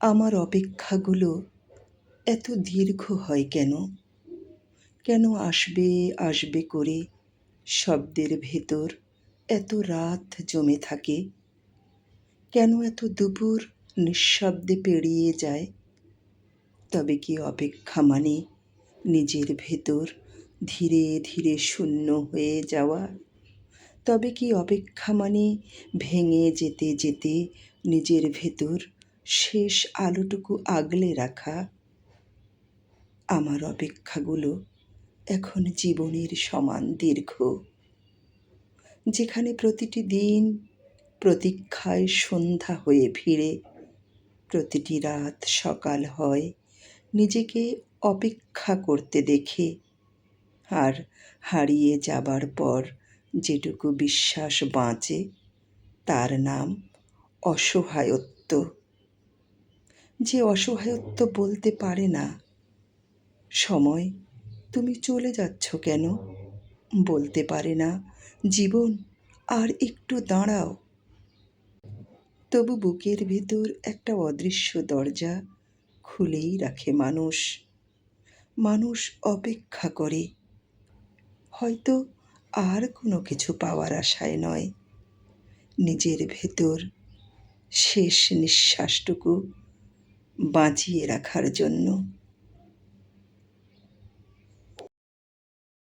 আমার অপেক্ষাগুলো এত দীর্ঘ হয় কেন? কেন আসবে আসবে করে শব্দের ভেতর এত রাত জমে থাকে? কেন এত দুপুর নিঃশব্দে পেরিয়ে যায়? তবে কি অপেক্ষা মানে নিজের ভেতর ধীরে ধীরে শূন্য হয়ে যাওয়া? তবে কি অপেক্ষা মানে ভেঙে যেতে যেতে নিজের ভেতর শেষ আলোটুকু আগলে রাখা? আমার অপেক্ষাগুলো এখন জীবনের সমান দীর্ঘ, যেখানে প্রতিটি দিন প্রতীক্ষায় সন্ধ্যা হয়ে ফিরে, প্রতিটি রাত সকাল হয় নিজেকে অপেক্ষা করতে দেখে। আর হারিয়ে যাবার পর যেটুকু বিশ্বাস বাঁচে তার নাম অসহায়ত্ব। যে অসহায়ত্ব বলতে পারে না, সময় তুমি চলে যাচ্ছ কেন? বলতে পারে না, জীবন আর একটু দাঁড়াও। তবু বুকের ভেতর একটা অদৃশ্য দরজা খুলেই রাখে মানুষ। মানুষ অপেক্ষা করে, হয়তো আর কোনো কিছু পাওয়ার আশায় নয়, নিজের ভেতর শেষ নিঃশ্বাসটুকু বাঁচিয়ে রাখার জন্য।